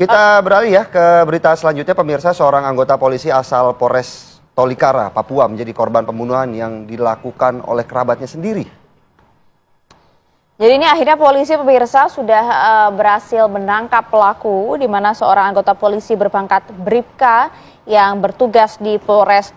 Kita beralih ya ke berita selanjutnya, pemirsa. Seorang anggota polisi asal Polres Tolikara, Papua menjadi korban pembunuhan yang dilakukan oleh kerabatnya sendiri. Jadi ini akhirnya polisi, pemirsa, sudah berhasil menangkap pelaku, di mana seorang anggota polisi berpangkat Bribka yang bertugas di Polres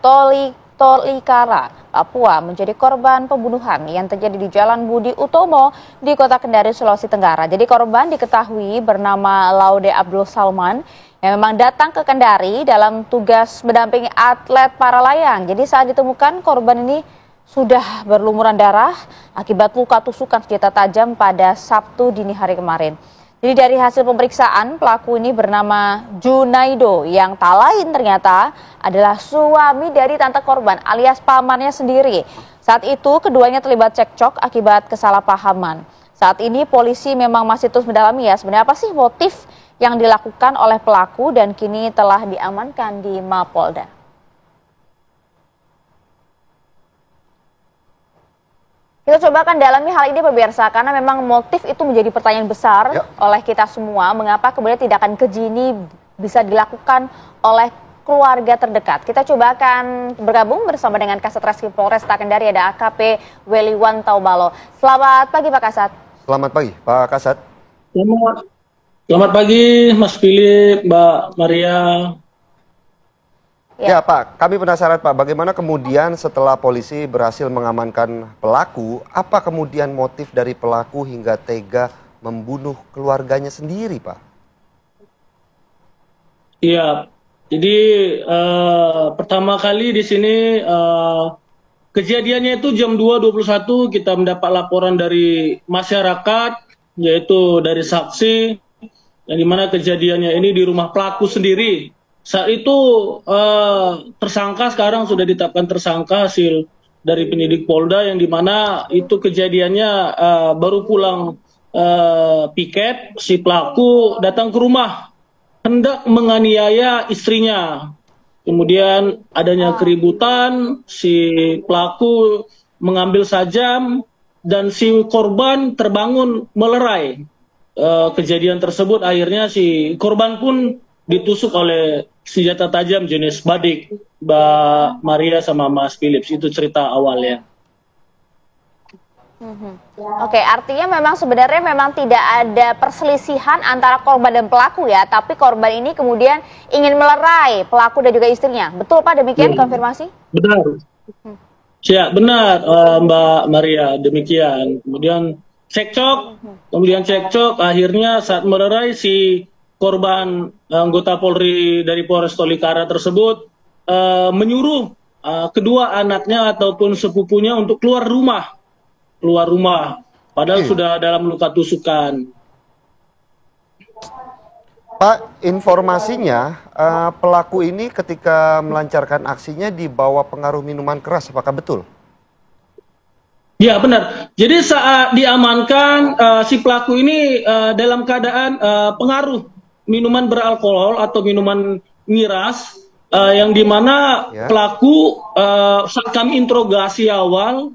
Tolikara, Papua menjadi korban pembunuhan yang terjadi di Jalan Budi Utomo di Kota Kendari, Sulawesi Tenggara. Jadi korban diketahui bernama Laude Abdul Salman yang memang datang ke Kendari dalam tugas mendampingi atlet para layang. Jadi saat ditemukan, korban ini sudah berlumuran darah akibat luka tusukan senjata tajam pada Sabtu dini hari kemarin. Jadi dari hasil pemeriksaan, pelaku ini bernama Junaido yang tak lain ternyata adalah suami dari tante korban alias pamannya sendiri. Saat itu keduanya terlibat cekcok akibat kesalahpahaman. Saat ini polisi memang masih terus mendalami ya sebenarnya apa sih motif yang dilakukan oleh pelaku, dan kini telah diamankan di Mapolda. Kita coba akan dalami hal ini, pemirsa, karena memang motif itu menjadi pertanyaan besar oleh kita semua. Mengapa kemudian tindakan keji ini bisa dilakukan oleh keluarga terdekat? Kita coba akan bergabung bersama dengan Kasat Reskrim Polresta Kendari, ada AKP Weliwan Taubalo. Selamat pagi Pak Kasat. Selamat pagi Pak Kasat. Selamat pagi Mas Philip, Mbak Maria. Ya Pak, kami penasaran Pak, bagaimana kemudian setelah polisi berhasil mengamankan pelaku, apa kemudian motif dari pelaku hingga tega membunuh keluarganya sendiri Pak? Iya, jadi pertama kali di sini kejadiannya itu jam 2.21 kita mendapat laporan dari masyarakat, yaitu dari saksi, yang dimana kejadiannya ini di rumah pelaku sendiri. Saat itu tersangka sekarang sudah ditetapkan tersangka hasil dari penyidik Polda, yang dimana itu kejadiannya baru pulang piket, si pelaku datang ke rumah hendak menganiaya istrinya. Kemudian adanya keributan, si pelaku mengambil sajam dan si korban terbangun melerai. Kejadian tersebut akhirnya si korban pun ditusuk oleh senjata tajam jenis badik, Mbak Maria sama Mas Philips. Itu cerita awalnya. Oke, artinya memang sebenarnya memang tidak ada perselisihan antara korban dan pelaku ya, tapi korban ini kemudian ingin melerai pelaku dan juga istrinya. Betul Pak, demikian konfirmasi? Benar. Ya, benar Mbak Maria, demikian. Kemudian cekcok, akhirnya saat melerai si korban anggota Polri dari Polres Tolikara tersebut menyuruh kedua anaknya ataupun sepupunya untuk keluar rumah, padahal sudah dalam luka tusukan. Pak, informasinya pelaku ini ketika melancarkan aksinya dibawa pengaruh minuman keras, apakah betul? Ya benar. Jadi saat diamankan si pelaku ini dalam keadaan pengaruh minuman beralkohol atau minuman miras, yang dimana pelaku saat kami interogasi awal,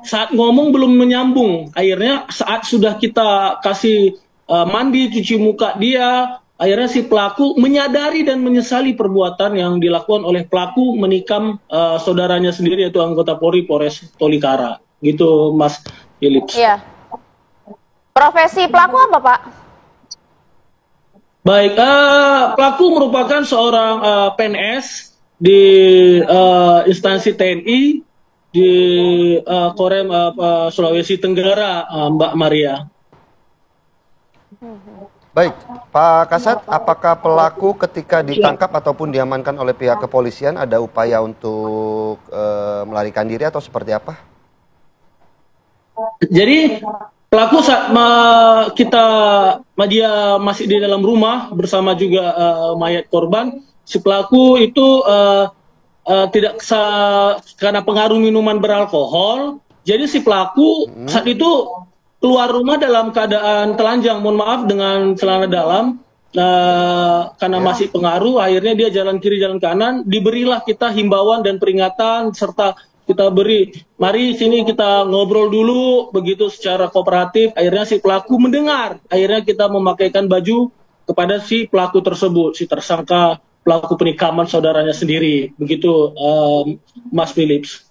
saat ngomong belum menyambung. Akhirnya saat sudah kita kasih mandi, cuci muka dia, akhirnya si pelaku menyadari dan menyesali perbuatan yang dilakukan oleh pelaku menikam saudaranya sendiri, yaitu anggota Polri Polres Tolikara. Gitu Mas Philips. Iya. Profesi pelaku apa Pak? Baik, pelaku merupakan seorang PNS di instansi TNI di Korem Sulawesi Tenggara, Mbak Maria. Baik, Pak Kasat, apakah pelaku ketika ditangkap ataupun diamankan oleh pihak kepolisian ada upaya untuk melarikan diri atau seperti apa? Jadi pelaku saat dia masih di dalam rumah bersama juga mayat korban, si pelaku itu tidak karena pengaruh minuman beralkohol, jadi si pelaku saat itu keluar rumah dalam keadaan telanjang, mohon maaf, dengan celana dalam, karena masih pengaruh, akhirnya dia jalan kiri jalan kanan. Diberilah kita himbauan dan peringatan, serta kita beri, mari sini kita ngobrol dulu, begitu secara kooperatif. Akhirnya si pelaku mendengar, akhirnya kita memakaikan baju kepada si pelaku tersebut, si tersangka pelaku penikaman saudaranya sendiri. Begitu, Mas Philips.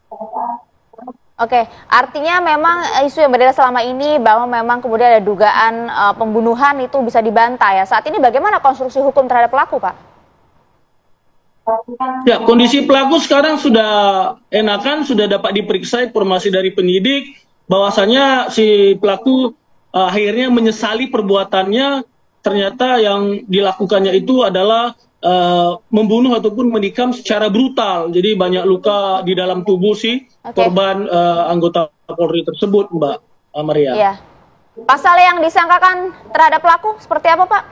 Oke, artinya memang isu yang beredar selama ini bahwa memang kemudian ada dugaan pembunuhan itu bisa dibantah ya. Saat ini bagaimana konstruksi hukum terhadap pelaku, Pak? Ya, kondisi pelaku sekarang sudah enakan, sudah dapat diperiksa informasi dari penyidik bahwasanya si pelaku akhirnya menyesali perbuatannya. Ternyata yang dilakukannya itu adalah membunuh ataupun menikam secara brutal. Jadi banyak luka di dalam tubuh si korban anggota Polri tersebut, Mbak Maria. Iya. Pasal yang disangkakan terhadap pelaku seperti apa, Pak?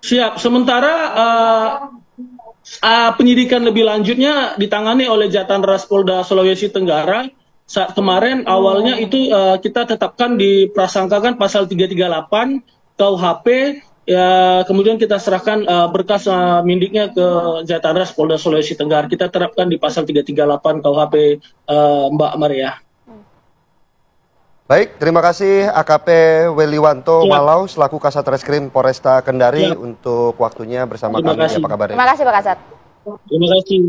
Siap. Sementara penyidikan lebih lanjutnya ditangani oleh Jatanras Polda Sulawesi Tenggara. Saat kemarin awalnya itu kita tetapkan diprasangkakan pasal 338 KUHP. Ya, kemudian kita serahkan berkas mindiknya ke Jatanras Polda Sulawesi Tenggara. Kita terapkan di pasal 338 KUHP, Mbak Maria. Baik, terima kasih AKP Weliwanto Malau selaku Kasat Reskrim Polresta Kendari untuk waktunya bersama kami. Apa kabarnya? Terima kasih Pak Kasat. Terima kasih.